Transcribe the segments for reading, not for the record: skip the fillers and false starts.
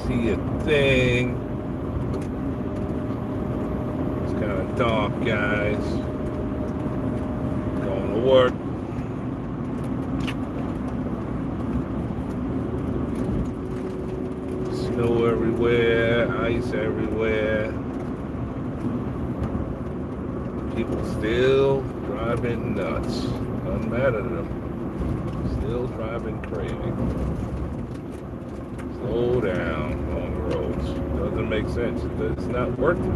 see a thing. It's kind of dark, guys. Going to work. Snow everywhere, ice everywhere. People still driving nuts. Doesn't matter to them. Still driving crazy. Slow down on the roads. Doesn't make sense. It's not worth it.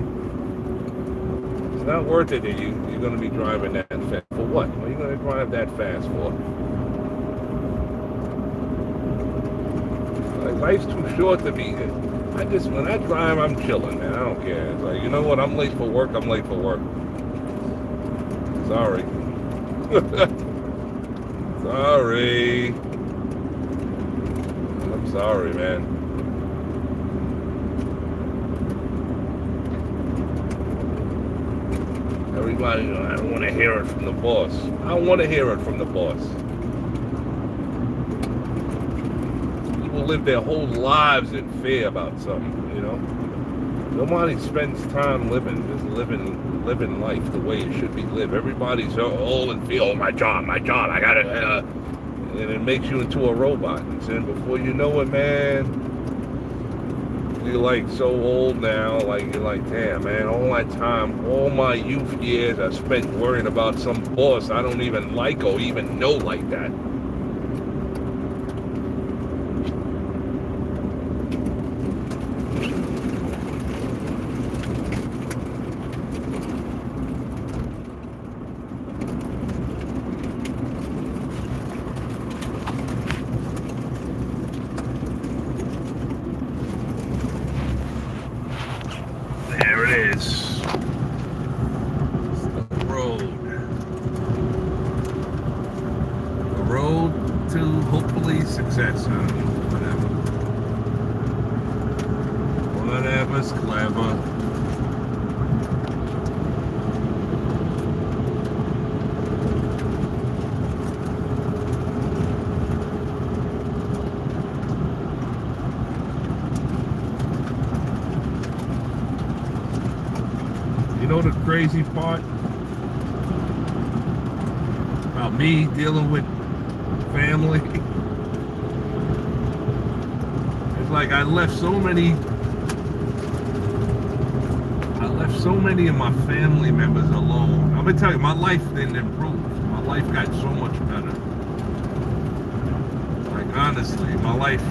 It's not worth it that you're going to be driving that fast. For what? What are you going to drive that fast for? Like, life's too short to be. When I drive, I'm chilling, man. I don't care. It's like, you know what? I'm late for work. I'm late for work. Sorry. Sorry. I'm sorry, man. Everybody, I don't want to hear it from the boss. I don't want to hear it from the boss. People live their whole lives in fear about something, you know? Nobody spends time just living life the way it should be lived. Everybody's all in fear. Oh, my job, I gotta, and it makes you into a robot. And then before you know it, man, you're like so old now, like you're like, damn, man, all my time, all my youth years I spent worrying about some boss I don't even like or even know like that. There it is. It's the road. The road to hopefully success. Whatever. Whatever's clever. You know the crazy part about me dealing with family? It's like I left so many of my family members alone. I'm gonna tell you, my life didn't improve. My life got so much better. Like honestly, my life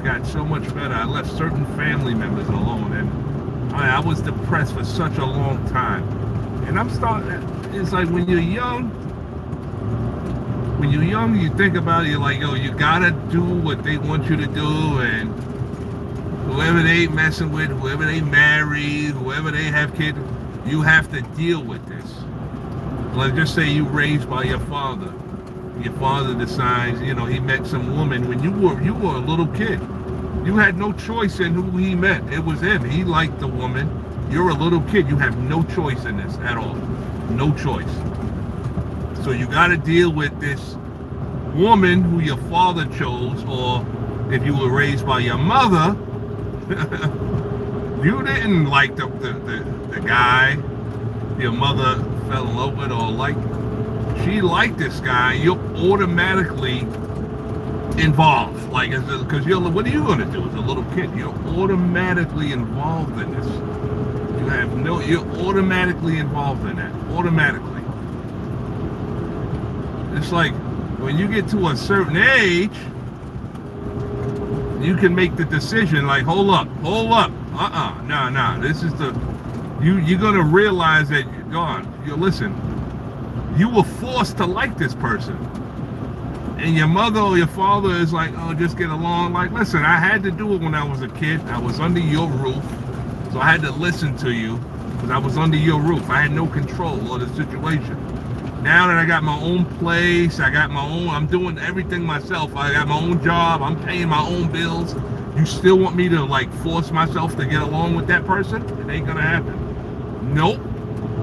got so much better. I left certain family members alone, and I was depressed for such a long time. And it's like when you're young, you think about it, you're like, yo, you gotta do what they want you to do, and whoever they messing with, whoever they marry, whoever they have kids, you have to deal with this. Like, just say you raised by your father. Your father decides, he met some woman when you were a little kid. You had no choice in who he met. It was him. He liked the woman. You're a little kid. You have no choice in this at all. No choice. So you got to deal with this woman who your father chose, or if you were raised by your mother, you didn't like the guy your mother fell in love with, or she liked this guy. You're automatically involved, because what are you going to do as a little kid? You're automatically involved in this. You're automatically involved in that. Automatically. It's like when you get to a certain age, you can make the decision like, hold up, no, this is you're going to realize that, listen, you were forced to like this person. And your mother or your father is like, oh, just get along. Like, listen, I had to do it when I was a kid. I was under your roof. So I had to listen to you because I was under your roof. I had no control of the situation. Now that I got my own place, I'm doing everything myself. I got my own job. I'm paying my own bills. You still want me to force myself to get along with that person? It ain't gonna happen. Nope.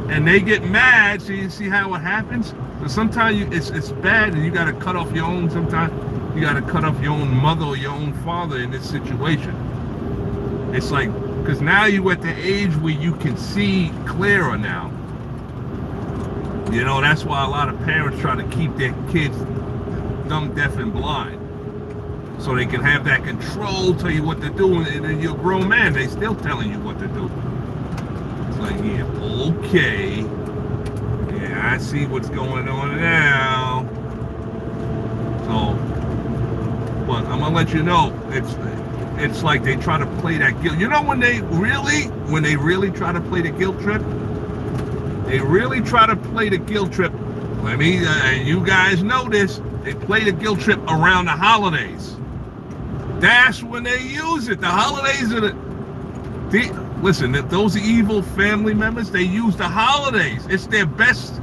And they get mad. See how it happens? But sometimes it's bad, and you got to cut off your own. Sometimes you got to cut off your own mother or your own father in this situation. It's like, because now you're at the age where you can see clearer now. You know, that's why a lot of parents try to keep their kids dumb, deaf, and blind, so they can have that control, tell you what to do, and then you're a grown man, they still telling you what to do. It's like, yeah, okay, yeah, I see what's going on now. So, but I'm gonna let you know, it's like they try to play that guilt. You know when they really try to play the guilt trip? They really try to play the guilt trip. Let me, you guys know this. They play the guilt trip around the holidays. That's when they use it. The holidays are listen, those evil family members, they use the holidays. It's their best.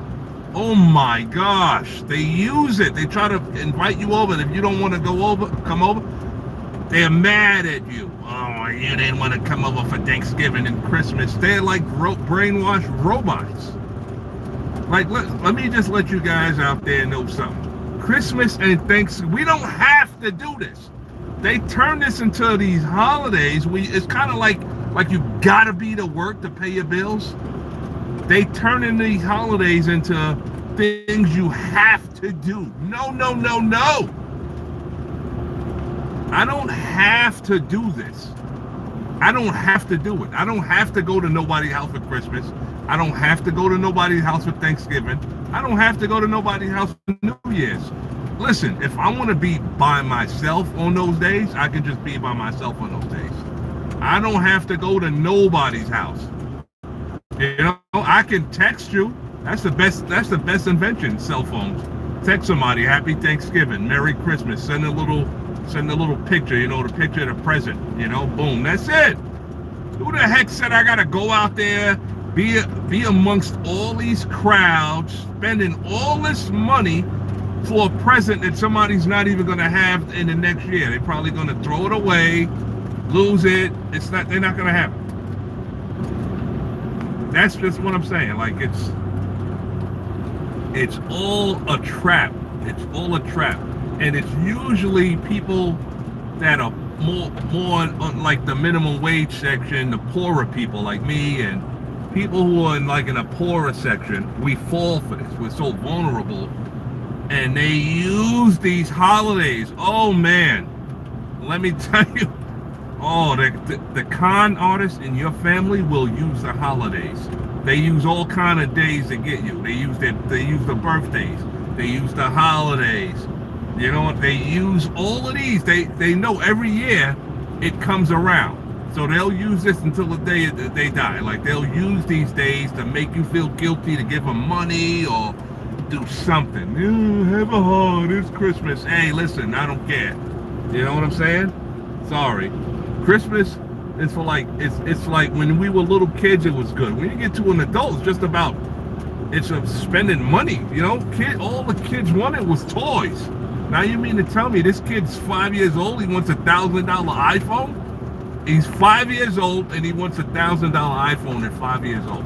Oh my gosh. They use it. They try to invite you over. And if you don't want to come over, they're mad at you. Oh, you didn't want to come over for Thanksgiving and Christmas. They're like brainwashed robots. Like, let me just let you guys out there know something. Christmas and Thanksgiving, we don't have to do this. They turn this into these holidays. It's kind of like you gotta be to work to pay your bills. They turn in these holidays into things you have to do. No, no, no, no. I don't have to do this. I don't have to do it. I don't have to go to nobody's house for Christmas. I don't have to go to nobody's house for Thanksgiving. I don't have to go to nobody's house for New Year's. Listen, if I want to be by myself on those days, I can just be by myself on those days. I don't have to go to nobody's house. You know, I can text you. That's the best invention, cell phones. Text somebody, Happy Thanksgiving, Merry Christmas, send a little picture, you know, the picture of the present, you know, boom, that's it. Who the heck said I gotta go out there, be amongst all these crowds, spending all this money for a present that somebody's not even gonna have in the next year? They're probably gonna throw it away, lose it. They're not gonna have it. That's just what I'm saying. Like, it's all a trap. It's all a trap. And it's usually people that are more on like the minimum wage section, the poorer people like me, and people who are in a poorer section. We fall for this. We're so vulnerable, and they use these holidays. Oh man, let me tell you. Oh, the con artists in your family will use the holidays. They use all kind of days to get you. They use the birthdays. They use the holidays. You know, they use all of these. They know every year it comes around. So they'll use this until the day they die. Like, they'll use these days to make you feel guilty, to give them money or do something. Have a heart, it's Christmas. Hey, listen, I don't care. You know what I'm saying? Sorry. Christmas is for it's like when we were little kids, it was good. When you get to an adult, it's just about, it's spending money. You know, all the kids wanted was toys. Now you mean to tell me this kid's 5 years old, he wants $1,000 iPhone? He's 5 years old and he wants $1,000 iPhone at 5 years old.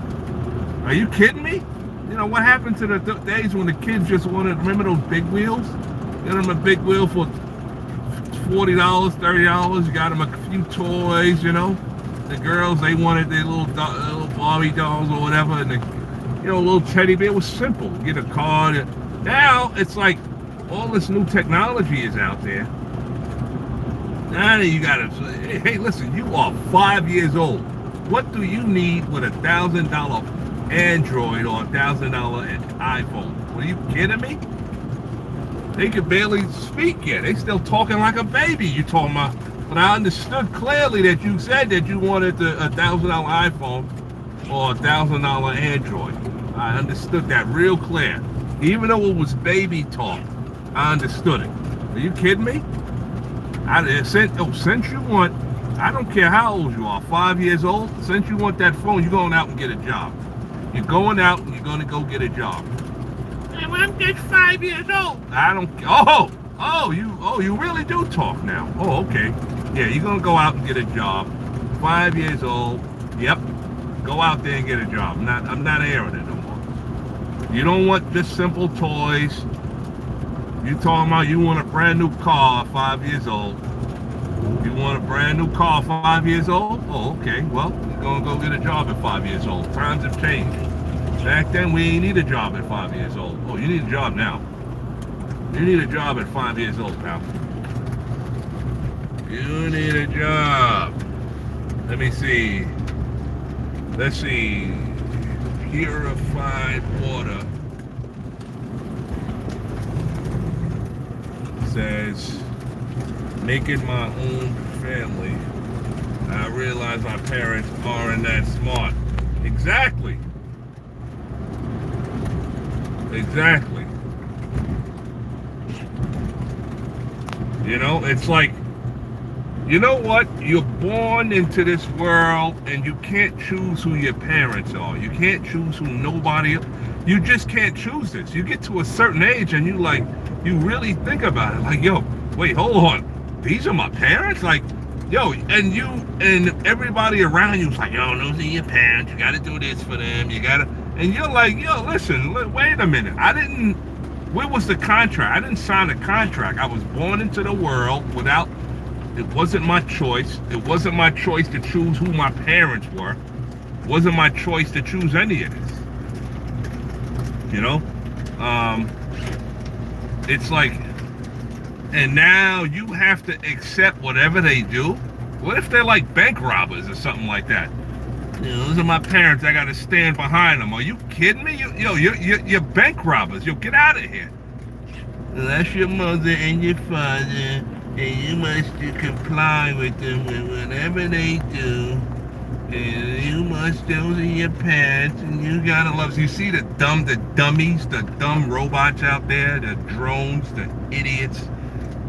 Are you kidding me? You know, what happened to the days when the kids just wanted, remember those big wheels? Get them a big wheel for $40, $30. You got them a few toys, you know. The girls, they wanted their little Barbie dolls or whatever, and a little teddy bear. It was simple. Get a card. Now it's like all this new technology is out there. Now you gotta say, hey, listen, you are 5 years old. What do you need with $1,000 Android or $1,000 iPhone? Are you kidding me? They could barely speak yet. They still talking like a baby. You talking about? But I understood clearly that you said that you wanted a $1,000 iPhone or a $1,000 Android. I understood that real clear. Even though it was baby talk, I understood it. Are you kidding me? Since you want, I don't care how old you are, 5 years old, since you want that phone, you're going out and get a job. You're going out and you're going to go get a job. Hey, I'm just 5 years old. I don't care. You really do talk now. Oh, okay. Yeah, you're going to go out and get a job. 5 years old. Yep. Go out there and get a job. I'm not airing it no more. You don't want just simple toys. You talking about you want a brand new car 5 years old. You want a brand new car 5 years old? Oh, okay. Well, you're going to go get a job at 5 years old. Times have changed. Back then, we ain't need a job at 5 years old. Oh, you need a job now. You need a job at 5 years old, pal. You need a job. Let me see. Let's see. Purified water. Says, making my own family. I realize my parents aren't that smart. Exactly. Exactly. You know, it's like, you know what? You're born into this world and you can't choose who your parents are. You can't choose who nobody, you just can't choose this. You get to a certain age and you really think about it. Like, yo, wait, hold on. These are my parents? Like, yo, and you and everybody around you is like, yo, those are your parents. You got to do this for them. You got to, and you're like, yo, listen, wait a minute. Where was the contract? I didn't sign a contract. I was born into the world without, it wasn't my choice. It wasn't my choice to choose who my parents were. It wasn't my choice to choose any of this. You know? It's like, and now you have to accept whatever they do. What if they're like bank robbers or something like that? You know, those are my parents. I got to stand behind them. Are you kidding me? You're bank robbers. Yo, get out of here. Well, that's your mother and your father, and you must comply with them with whatever they do. And you must, those are your parents, and you gotta love. You see the dummies, the dumb robots out there, the drones, the idiots.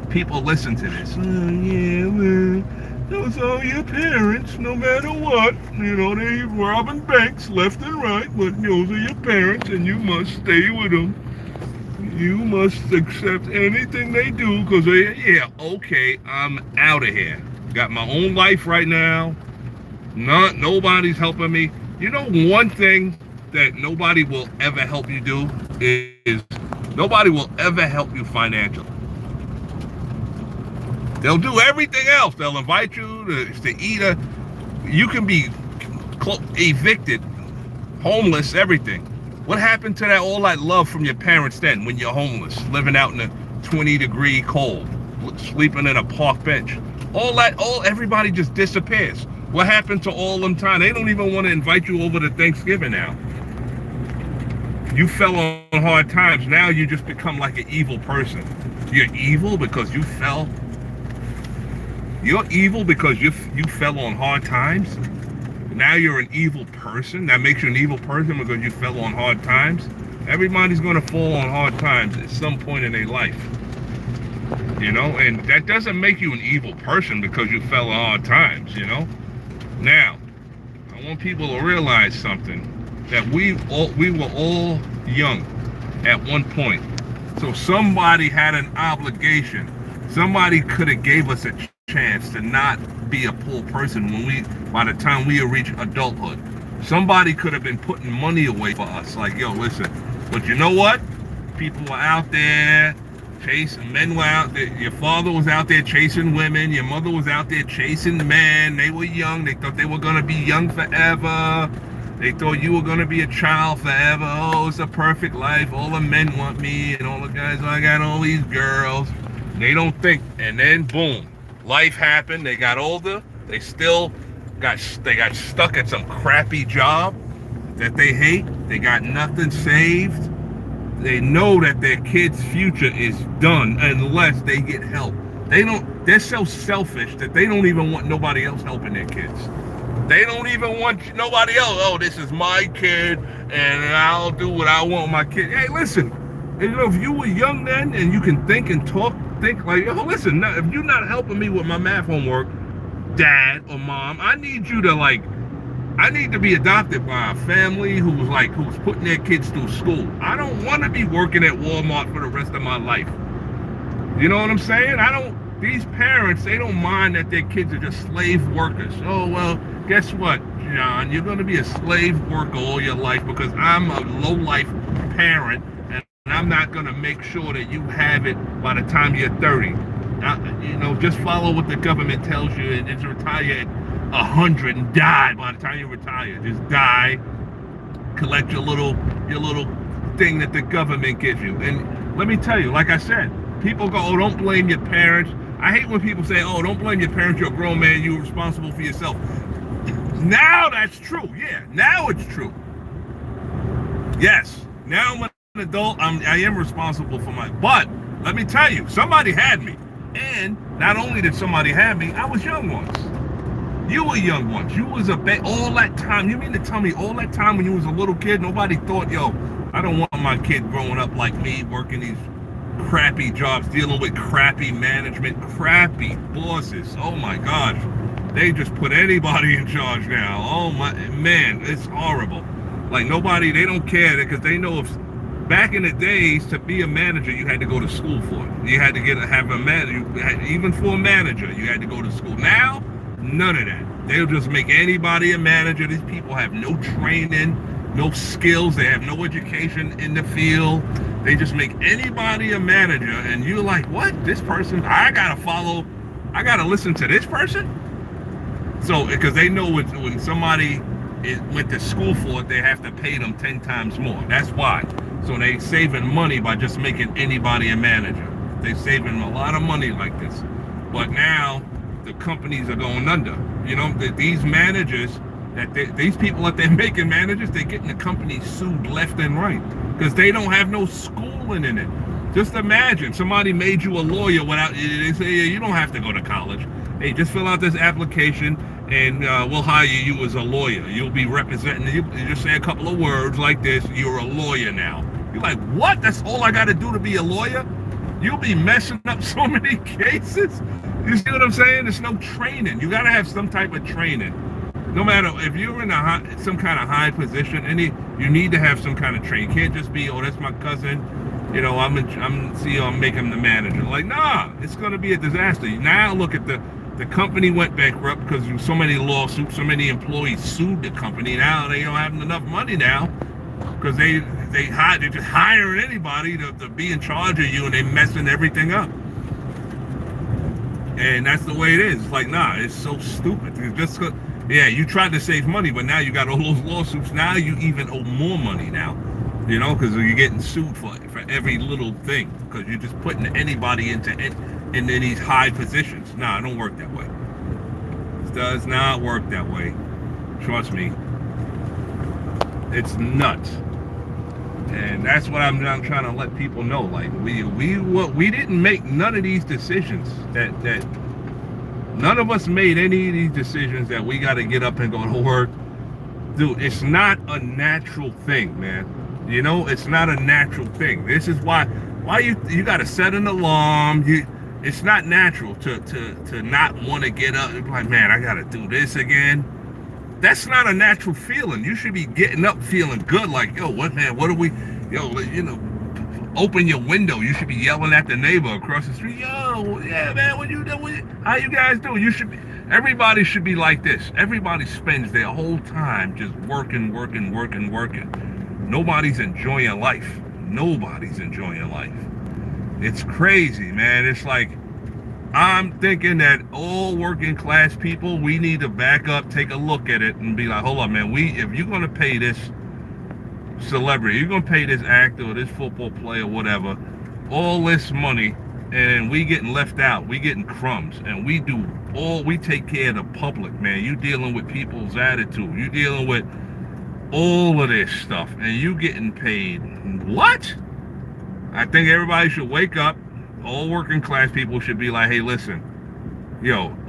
People listen to this. Oh yeah, well, those are your parents, no matter what. You know, they robbing banks left and right, but those are your parents, and you must stay with them. You must accept anything they do, because yeah, okay, I'm out of here. Got my own life right now. Nobody's helping me. You know, one thing that nobody will ever help you do is nobody will ever help you financially. They'll do everything else. They'll invite you to eat you can be evicted, homeless, everything. What happened to all that love from your parents then when you're homeless, living out in the 20-degree cold, sleeping in a park bench? Everybody just disappears. What happened to all them time? They don't even want to invite you over to Thanksgiving now. You fell on hard times. Now you just become like an evil person. You're evil because you fell. You're evil because you fell on hard times. Now you're an evil person. That makes you an evil person because you fell on hard times. Everybody's going to fall on hard times at some point in their life. You know, and that doesn't make you an evil person because you fell on hard times, you know. Now, I want people to realize something, that we were all young at one point. So somebody had an obligation. Somebody could have gave us a chance to not be a poor person by the time we reach adulthood. Somebody could have been putting money away for us. Like, yo, listen, but you know what? People were out there chasing, men were out there. Your father was out there chasing women. Your mother was out there chasing men. They were young. They thought they were going to be young forever. They thought you were going to be a child forever. Oh, it's a perfect life. All the men want me, and all the guys, I got all these girls. They don't think. And then, boom, life happened. They got older. They got stuck at some crappy job that they hate. They got nothing saved. They know that their kid's future is done unless they get help. They're so selfish that they don't even want nobody else helping their kids. They don't even want nobody else. Oh, this is my kid and I'll do what I want with my kid. Hey, listen, you know, if you were young then and you can think and think like, oh, listen, if you're not helping me with my math homework, dad or mom, I need to be adopted by a family who's putting their kids through school. I don't want to be working at Walmart for the rest of my life. You know what I'm saying? These parents, they don't mind that their kids are just slave workers. Oh, well, guess what? John. You're going to be a slave worker all your life because I'm a low-life parent, and I'm not going to make sure that you have it by the time you're 30. Just follow what the government tells you and just retire at 100 and die by the time you retire. Just die, collect your little thing that the government gives you. And let me tell you, like I said, people go, oh, don't blame your parents. I hate when people say, oh, don't blame your parents, you're a grown man, you're responsible for yourself. Now that's true. Yeah, now it's true. Yes, now I'm an adult, I am responsible for but let me tell you, somebody had me. And not only did somebody have me, I was young once. You were young once. You was all that time. You mean to tell me all that time when you was a little kid, nobody thought, yo, I don't want my kid growing up like me, working these crappy jobs, dealing with crappy management, crappy bosses. Oh my gosh. They just put anybody in charge now. Oh my, man, it's horrible. Like they don't care because they know if back in the days to be a manager, you had to go to school for it. You had to have a manager. Even for a manager, you had to go to school. Now, none of that. They'll just make anybody a manager. These people have no training, no skills. They have no education in the field. They just make anybody a manager. And you're like, what? This person, I got to listen to this person? So, because they know when somebody went to school for it, they have to pay them 10 times more. That's why. So they saving money by just making anybody a manager. They saving a lot of money like this. But now the companies are going under. These managers, these people that they're making managers, they're getting the companies sued left and right because they don't have no schooling in it. Just imagine somebody made you a lawyer without, they say, yeah, you don't have to go to college. Hey, just fill out this application and we'll hire you as a lawyer. You'll be representing, you just say a couple of words like this, you're a lawyer now. You're like, what? That's all I got to do to be a lawyer? You'll be messing up so many cases. You see what I'm saying? There's no training. You got to have some type of training. No matter if you're in some kind of high position, you need to have some kind of training. You can't just be, oh, that's my cousin. I'm making the manager. Like, nah, it's going to be a disaster. Now look at the company went bankrupt because so many lawsuits, so many employees sued the company. Now they don't have enough money now because they're just hiring anybody to be in charge of you, and they're messing everything up. And that's the way it is. It's like, nah, it's so stupid. It's just, you tried to save money, but now you got all those lawsuits. Now you even owe more money now, because you're getting sued for every little thing because you're just putting anybody into these high positions. Nah, it don't work that way. It does not work that way. Trust me. It's nuts. And that's what I'm trying to let people know. Like we didn't make none of these decisions. That none of us made any of these decisions that we got to get up and go to work. Dude, it's not a natural thing, man. It's not a natural thing. This is why you got to set an alarm. It's not natural to not want to get up. Like, man, I got to do this again. That's not a natural feeling. You should be getting up feeling good. Like, yo, what are we, open your window. You should be yelling at the neighbor across the street. Yo, yeah, man, what you doing? How you guys doing? Everybody should be like this. Everybody spends their whole time just working. Nobody's enjoying life. It's crazy, man. It's like, I'm thinking that all working class people, we need to back up, take a look at it, and be like, hold on, man. If you're gonna pay this celebrity, you're gonna pay this actor or this football player, whatever, all this money, and we getting left out, we getting crumbs, and we take care of the public, man. You dealing with people's attitude, you dealing with all of this stuff, and you getting paid what? I think everybody should wake up. All working class people should be like, hey, listen,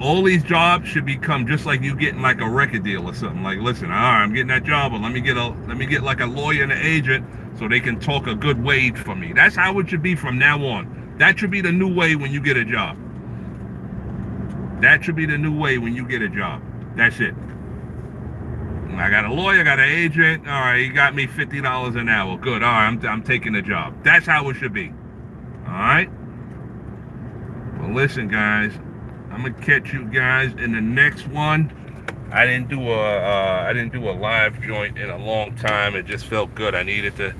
all these jobs should become just like you getting like a record deal or something. Like, listen, all right, I'm getting that job, but let me get like a lawyer and an agent so they can talk a good wage for me. That's how it should be from now on. That should be the new way when you get a job. That's it. I got a lawyer, I got an agent. All right, he got me $50 an hour. Good. All right, I'm taking the job. That's how it should be. All right. Well, listen, guys. I'm gonna catch you guys in the next one. I didn't do a live joint in a long time. It just felt good. I needed to,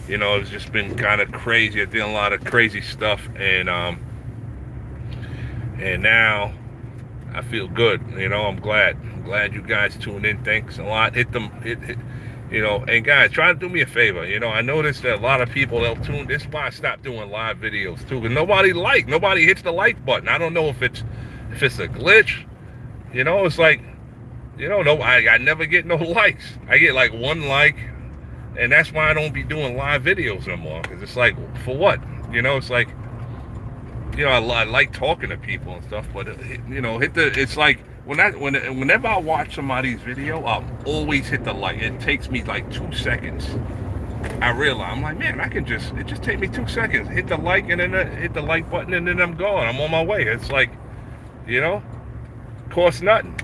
it's just been kind of crazy. I did a lot of crazy stuff, and now I feel good. I'm glad. I'm glad you guys tuned in. Thanks a lot. Hit them. And guys, try to do me a favor. I noticed that a lot of people they'll tune. This is why I stopped doing live videos too, because nobody hits the like button. I don't know if it's a glitch. It's like, no, I never get no likes. I get like one like, and that's why I don't be doing live videos no more. Because it's like, for what? It's like, I like talking to people and stuff, but it's like whenever I watch somebody's video, I'll always hit the like. It takes me like 2 seconds. I realize I'm like, man, it just take me 2 seconds. Hit the like and then hit the like button and then I'm gone. I'm on my way. It's like, costs nothing.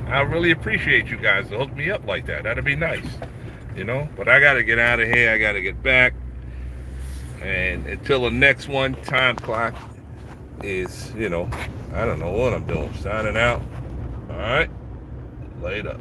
I really appreciate you guys to hook me up like that. That'd be nice, But I gotta get out of here. I gotta get back. And until the next one, time clock is, I don't know what I'm doing. Signing out. All right. Later.